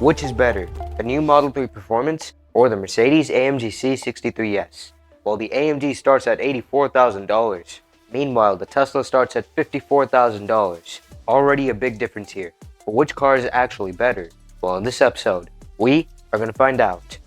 Which is better, the new Model 3 Performance or the Mercedes AMG C 63S? Well, the AMG starts at $84,000. Meanwhile, the Tesla starts at $54,000. Already a big difference here. But which car is actually better? Well, in this episode, we are going to find out.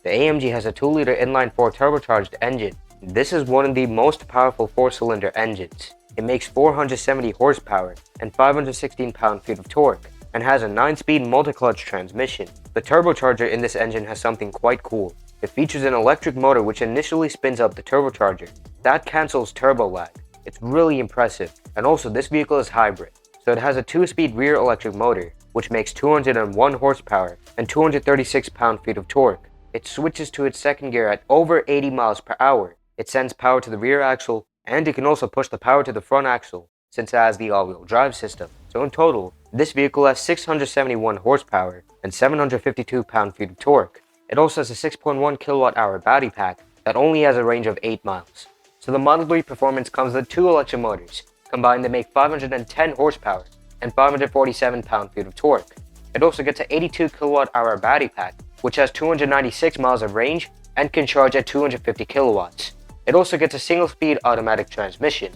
The AMG has a 2-liter inline-4 turbocharged engine. This is one of the most powerful 4-cylinder engines. It makes 470 horsepower and 516 pound-feet of torque, and has a 9-speed multi-clutch transmission. The turbocharger in this engine has something quite cool. It features an electric motor which initially spins up the turbocharger. That cancels turbo lag. It's really impressive, and also this vehicle is hybrid. So it has a 2-speed rear electric motor, which makes 201 horsepower and 236 pound-feet of torque. It switches to its second gear at over 80 miles per hour. It sends power to the rear axle, and it can also push the power to the front axle, since it has the all-wheel drive system. So in total, this vehicle has 671 horsepower and 752 pound-feet of torque. It also has a 6.1 kilowatt-hour battery pack that only has a range of 8 miles. So the Model 3 Performance comes with 2 electric motors. Combined, they make 510 horsepower and 547 pound-feet of torque. It also gets an 82 kilowatt-hour battery pack, which has 296 miles of range and can charge at 250 kilowatts. It also gets a single-speed automatic transmission.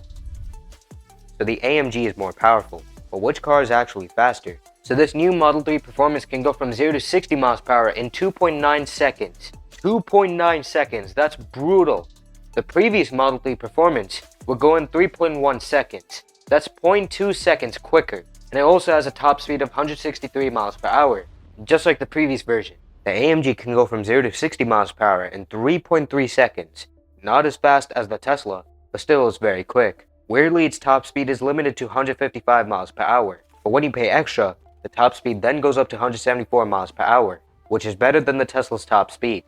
So the AMG is more powerful, but which car is actually faster? So this new Model 3 Performance can go from 0 to 60 miles per hour in 2.9 seconds. 2.9 seconds, that's brutal. The previous Model 3 Performance would go in 3.1 seconds. That's 0.2 seconds quicker. And it also has a top speed of 163 miles per hour, just like the previous version. The AMG can go from 0 to 60 miles per hour in 3.3 seconds. Not as fast as the Tesla, but still is very quick. Weirdly, its top speed is limited to 155 miles per hour, but when you pay extra, the top speed then goes up to 174 miles per hour, which is better than the Tesla's top speed.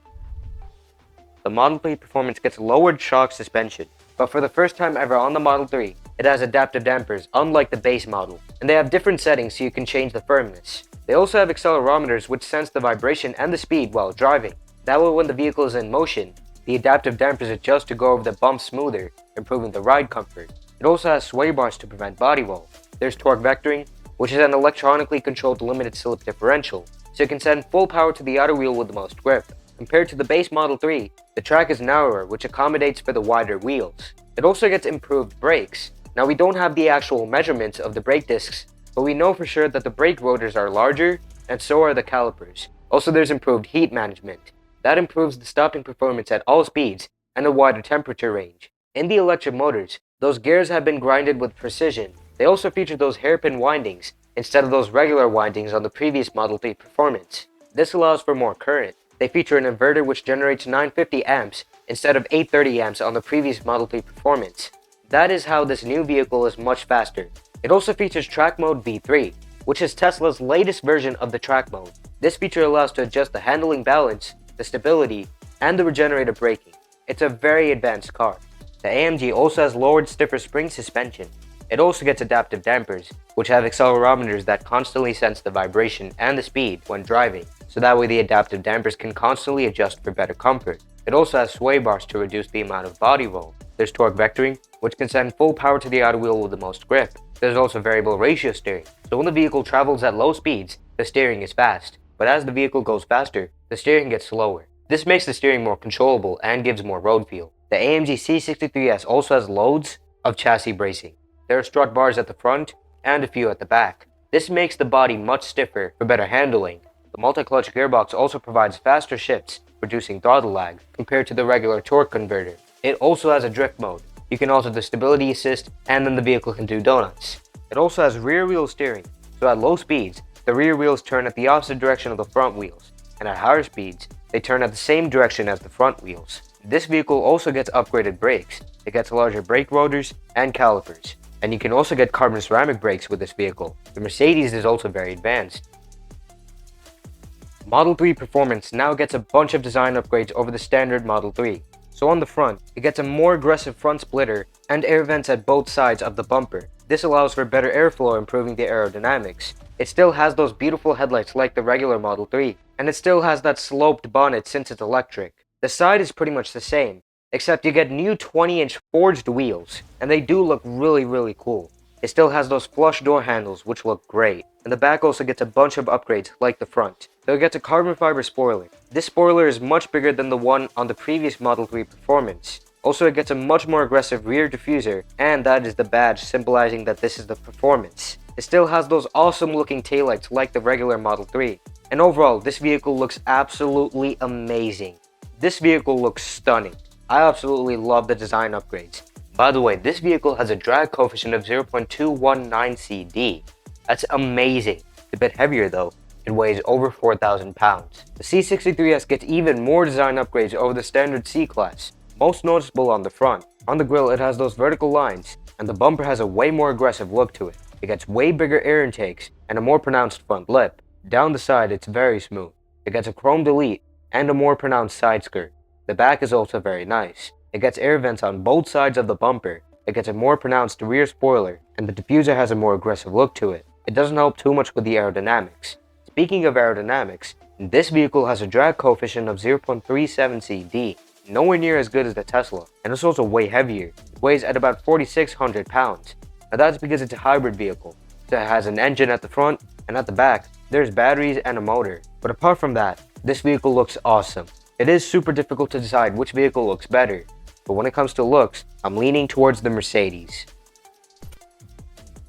The Model 3 Performance gets lowered shock suspension, but for the first time ever on the Model 3, it has adaptive dampers unlike the base model, and they have different settings so you can change the firmness. They also have accelerometers which sense the vibration and the speed while driving. That way when the vehicle is in motion, the adaptive dampers adjust to go over the bumps smoother, improving the ride comfort. It also has sway bars to prevent body roll. There's torque vectoring, which is an electronically controlled limited slip differential, so it can send full power to the outer wheel with the most grip. Compared to the base Model 3, the track is narrower, which accommodates for the wider wheels. It also gets improved brakes. Now we don't have the actual measurements of the brake discs, but we know for sure that the brake rotors are larger, and so are the calipers. Also there's improved heat management. That improves the stopping performance at all speeds and a wider temperature range. In the electric motors, those gears have been grinded with precision. They also feature those hairpin windings instead of those regular windings on the previous Model 3 Performance. This allows for more current. They feature an inverter which generates 950 amps instead of 830 amps on the previous Model 3 Performance. That is how this new vehicle is much faster. It also features Track Mode V3, which is Tesla's latest version of the Track Mode. This feature allows to adjust the handling balance, the stability, and the regenerative braking. It's a very advanced car. The AMG also has lowered stiffer spring suspension. It also gets adaptive dampers, which have accelerometers that constantly sense the vibration and the speed when driving, so that way the adaptive dampers can constantly adjust for better comfort. It also has sway bars to reduce the amount of body roll. There's torque vectoring, which can send full power to the outer wheel with the most grip. There's also variable ratio steering, so when the vehicle travels at low speeds, the steering is fast, but as the vehicle goes faster, the steering gets slower. This makes the steering more controllable and gives more road feel. The AMG C63S also has loads of chassis bracing. There are strut bars at the front and a few at the back. This makes the body much stiffer for better handling. The multi-clutch gearbox also provides faster shifts, reducing throttle lag compared to the regular torque converter. It also has a drift mode. You can alter the stability assist, and then the vehicle can do donuts. It also has rear wheel steering, so at low speeds, the rear wheels turn at the opposite direction of the front wheels, and at higher speeds, they turn at the same direction as the front wheels. This vehicle also gets upgraded brakes. It gets larger brake rotors and calipers, and you can also get carbon ceramic brakes with this vehicle. The Mercedes is also very advanced. Model 3 Performance now gets a bunch of design upgrades over the standard Model 3. So on the front, it gets a more aggressive front splitter and air vents at both sides of the bumper. This allows for better airflow, improving the aerodynamics. It still has those beautiful headlights like the regular Model 3, and it still has that sloped bonnet since it's electric. The side is pretty much the same, except you get new 20-inch forged wheels, and they do look really cool. It still has those flush door handles which look great, and the back also gets a bunch of upgrades like the front. So it gets a carbon fiber spoiler. This spoiler is much bigger than the one on the previous Model 3 Performance. Also, it gets a much more aggressive rear diffuser, and that is the badge symbolizing that this is the Performance. It still has those awesome looking taillights like the regular Model 3. And overall, this vehicle looks absolutely amazing. This vehicle looks stunning. I absolutely love the design upgrades. By the way, this vehicle has a drag coefficient of 0.219 CD. That's amazing. It's a bit heavier though. It weighs over 4,000 pounds. The C63S gets even more design upgrades over the standard C-Class. Most noticeable on the front. On the grille, it has those vertical lines, and the bumper has a way more aggressive look to it. It gets way bigger air intakes and a more pronounced front lip. Down the side, it's very smooth. It gets a chrome delete and a more pronounced side skirt. The back is also very nice. It gets air vents on both sides of the bumper. It gets a more pronounced rear spoiler, and the diffuser has a more aggressive look to it. It doesn't help too much with the aerodynamics. Speaking of aerodynamics, this vehicle has a drag coefficient of 0.37 CD. Nowhere near as good as the Tesla, and it's also way heavier. It weighs at about 4,600 pounds. Now that's because it's a hybrid vehicle, so it has an engine at the front, and at the back, there's batteries and a motor. But apart from that, this vehicle looks awesome. It is super difficult to decide which vehicle looks better, but when it comes to looks, I'm leaning towards the Mercedes.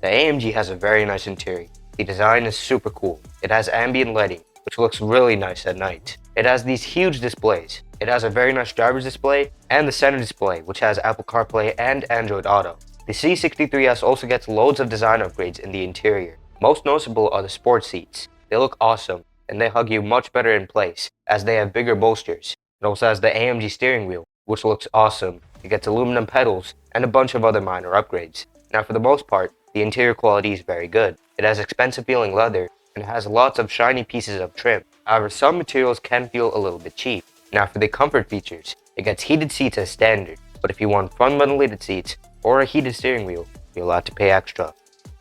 The AMG has a very nice interior. The design is super cool. It has ambient lighting, which looks really nice at night. It has these huge displays. It has a very nice driver's display and the center display, which has Apple CarPlay and Android Auto. The C63S also gets loads of design upgrades in the interior. Most noticeable are the sport seats. They look awesome, and they hug you much better in place, as they have bigger bolsters. It also has the AMG steering wheel, which looks awesome. It gets aluminum pedals and a bunch of other minor upgrades. Now for the most part, the interior quality is very good. It has expensive feeling leather, and it has lots of shiny pieces of trim. However, some materials can feel a little bit cheap. Now for the comfort features, it gets heated seats as standard, but if you want front ventilated seats or a heated steering wheel, you'll have to pay extra.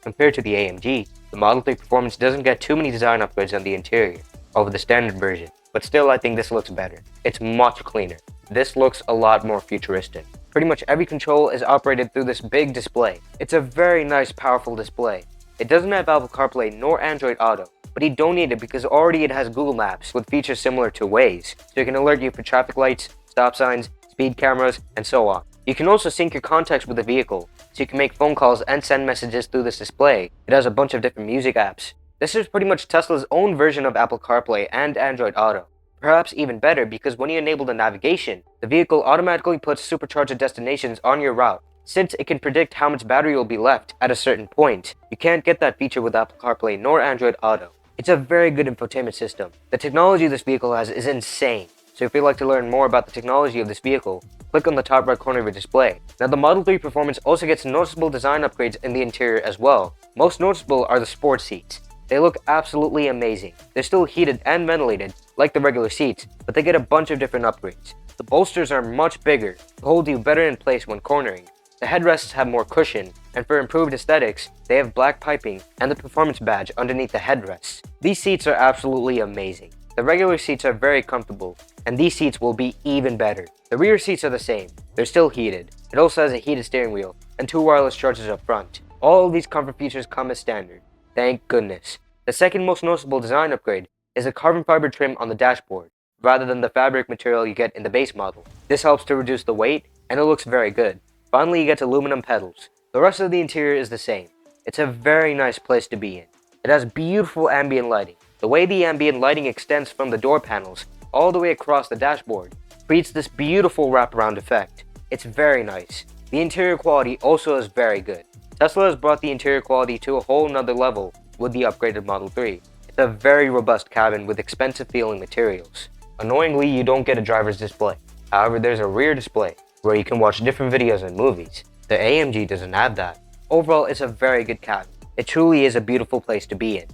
Compared to the AMG, the Model 3 Performance doesn't get too many design upgrades on the interior over the standard version, but still I think this looks better. It's much cleaner. This looks a lot more futuristic. Pretty much every control is operated through this big display. It's a very nice, powerful display. It doesn't have Apple CarPlay nor Android Auto, but you don't need it because already it has Google Maps with features similar to Waze, so it can alert you for traffic lights, stop signs, speed cameras, and so on. You can also sync your contacts with the vehicle, so you can make phone calls and send messages through this display. It has a bunch of different music apps. This is pretty much Tesla's own version of Apple CarPlay and Android Auto. Perhaps even better because when you enable the navigation, the vehicle automatically puts supercharger destinations on your route. Since it can predict how much battery will be left at a certain point, you can't get that feature with Apple CarPlay nor Android Auto. It's a very good infotainment system. The technology this vehicle has is insane. So if you'd like to learn more about the technology of this vehicle, click on the top right corner of your display. Now the Model 3 Performance also gets noticeable design upgrades in the interior as well. Most noticeable are the sport seats. They look absolutely amazing. They're still heated and ventilated, like the regular seats, but they get a bunch of different upgrades. The bolsters are much bigger, to hold you better in place when cornering. The headrests have more cushion, and for improved aesthetics, they have black piping and the performance badge underneath the headrests. These seats are absolutely amazing. The regular seats are very comfortable, and these seats will be even better. The rear seats are the same. They're still heated. It also has a heated steering wheel and 2 wireless chargers up front. All of these comfort features come as standard. Thank goodness. The second most noticeable design upgrade is a carbon fiber trim on the dashboard, rather than the fabric material you get in the base model. This helps to reduce the weight, and it looks very good. Finally, you get aluminum pedals. The rest of the interior is the same. It's a very nice place to be in. It has beautiful ambient lighting. The way the ambient lighting extends from the door panels all the way across the dashboard creates this beautiful wraparound effect. It's very nice. The interior quality also is very good. Tesla has brought the interior quality to a whole nother level with the upgraded Model 3. It's a very robust cabin with expensive feeling materials. Annoyingly, you don't get a driver's display. However, there's a rear display where you can watch different videos and movies. The AMG doesn't have that. Overall, it's a very good cabin. It truly is a beautiful place to be in.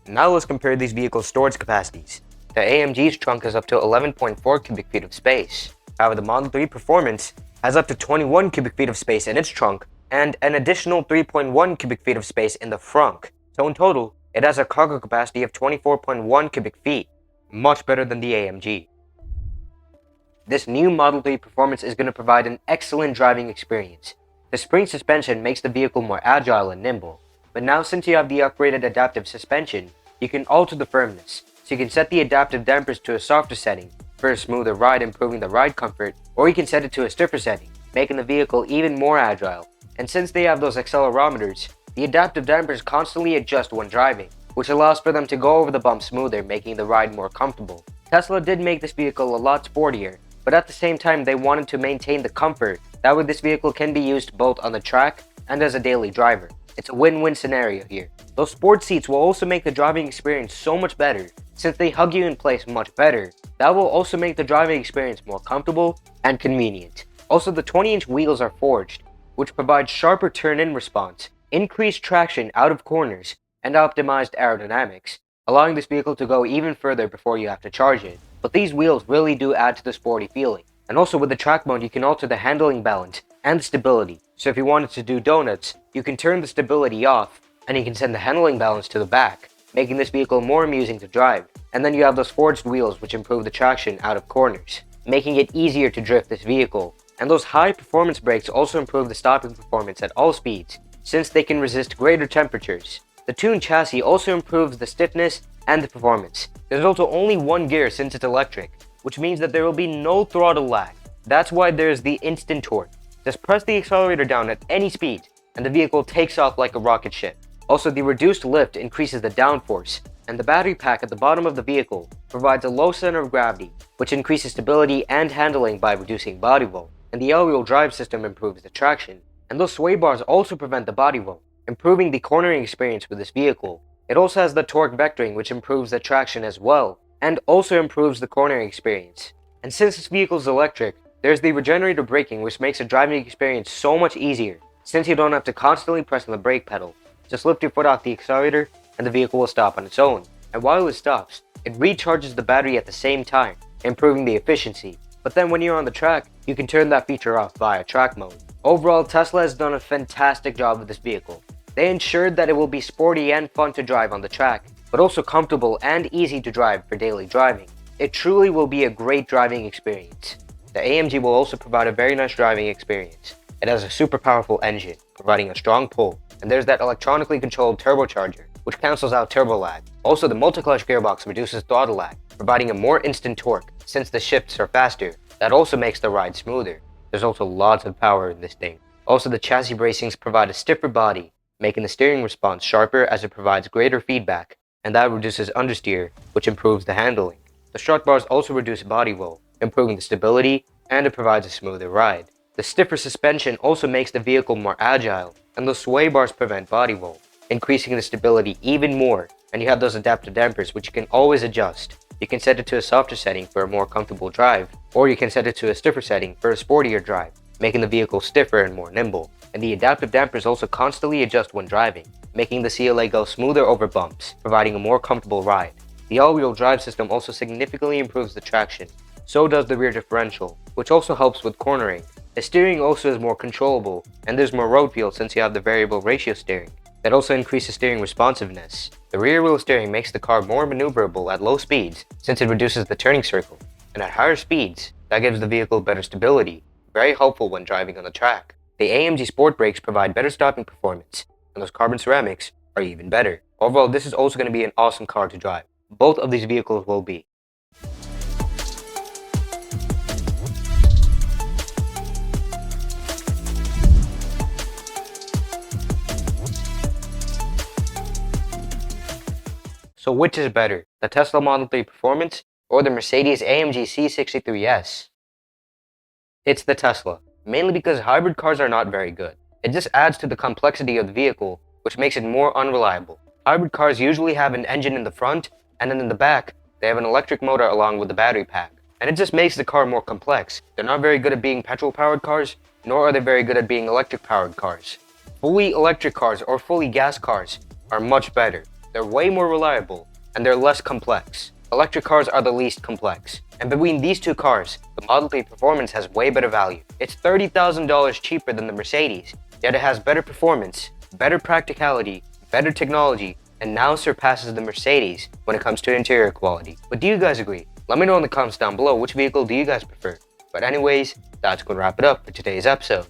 Now let's compare these vehicles' storage capacities. The AMG's trunk is up to 11.4 cubic feet of space. However, the Model 3 Performance has up to 21 cubic feet of space in its trunk and an additional 3.1 cubic feet of space in the frunk. So in total, it has a cargo capacity of 24.1 cubic feet. Much better than the AMG. This new Model 3 Performance is going to provide an excellent driving experience. The spring suspension makes the vehicle more agile and nimble, but now since you have the upgraded adaptive suspension, you can alter the firmness, so you can set the adaptive dampers to a softer setting for a smoother ride, improving the ride comfort, or you can set it to a stiffer setting, making the vehicle even more agile. And since they have those accelerometers, the adaptive dampers constantly adjust when driving, which allows for them to go over the bumps smoother, making the ride more comfortable. Tesla did make this vehicle a lot sportier, but at the same time they wanted to maintain the comfort. That way this vehicle can be used both on the track and as a daily driver. It's a win-win scenario here. Those sport seats will also make the driving experience so much better, since they hug you in place much better. That will also make the driving experience more comfortable and convenient. Also, the 20-inch wheels are forged, which provides sharper turn-in response, increased traction out of corners, and optimized aerodynamics, allowing this vehicle to go even further before you have to charge it. But these wheels really do add to the sporty feeling. And also with the track mode, you can alter the handling balance and the stability. So if you wanted to do donuts, you can turn the stability off, and you can send the handling balance to the back, making this vehicle more amusing to drive. And then you have those forged wheels which improve the traction out of corners, making it easier to drift this vehicle. And those high performance brakes also improve the stopping performance at all speeds, since they can resist greater temperatures. The tuned chassis also improves the stiffness and the performance. There's also only one gear since it's electric, which means that there will be no throttle lag. That's why there's the instant torque. Just press the accelerator down at any speed, and the vehicle takes off like a rocket ship. Also, the reduced lift increases the downforce, and the battery pack at the bottom of the vehicle provides a low center of gravity, which increases stability and handling by reducing body roll. And the all-wheel drive system improves the traction, and those sway bars also prevent the body roll, improving the cornering experience with this vehicle. It also has the torque vectoring, which improves the traction as well, and also improves the cornering experience. And since this vehicle is electric, there's the regenerator braking, which makes the driving experience so much easier, since you don't have to constantly press on the brake pedal. Just lift your foot off the accelerator, and the vehicle will stop on its own. And while it stops, it recharges the battery at the same time, improving the efficiency. But then when you're on the track, you can turn that feature off via track mode. Overall, Tesla has done a fantastic job with this vehicle. They ensured that it will be sporty and fun to drive on the track, but also comfortable and easy to drive for daily driving. It truly will be a great driving experience. The AMG will also provide a very nice driving experience. It has a super powerful engine, providing a strong pull, and there's that electronically controlled turbocharger, which cancels out turbo lag. Also, the multi-clutch gearbox reduces throttle lag, providing a more instant torque since the shifts are faster. That also makes the ride smoother. There's also lots of power in this thing. Also, the chassis bracings provide a stiffer body, making the steering response sharper as it provides greater feedback, and that reduces understeer, which improves the handling. The strut bars also reduce body roll, improving the stability, and it provides a smoother ride. The stiffer suspension also makes the vehicle more agile, and those sway bars prevent body roll, increasing the stability even more. And you have those adaptive dampers, which you can always adjust. You can set it to a softer setting for a more comfortable drive, or you can set it to a stiffer setting for a sportier drive, making the vehicle stiffer and more nimble. And the adaptive dampers also constantly adjust when driving, making the CLA go smoother over bumps, providing a more comfortable ride. The all-wheel drive system also significantly improves the traction. So does the rear differential, which also helps with cornering. The steering also is more controllable, and there's more road feel since you have the variable ratio steering. That also increases steering responsiveness. The rear wheel steering makes the car more maneuverable at low speeds since it reduces the turning circle, and at higher speeds, that gives the vehicle better stability, very helpful when driving on the track. The AMG Sport brakes provide better stopping performance, and those carbon ceramics are even better. Overall, this is also going to be an awesome car to drive. Both of these vehicles will be. So which is better, the Tesla Model 3 Performance or the Mercedes AMG C63S? It's the Tesla, mainly because hybrid cars are not very good. It just adds to the complexity of the vehicle, which makes it more unreliable. Hybrid cars usually have an engine in the front, and then in the back, they have an electric motor along with the battery pack. And it just makes the car more complex. They're not very good at being petrol-powered cars, nor are they very good at being electric-powered cars. Fully electric cars or fully gas cars are much better. They're way more reliable, and they're less complex. Electric cars are the least complex. And between these two cars, the Model 3 Performance has way better value. It's $30,000 cheaper than the Mercedes, yet it has better performance, better practicality, better technology, and now surpasses the Mercedes when it comes to interior quality. But do you guys agree? Let me know in the comments down below which vehicle do you guys prefer. But anyways, that's going to wrap it up for today's episode.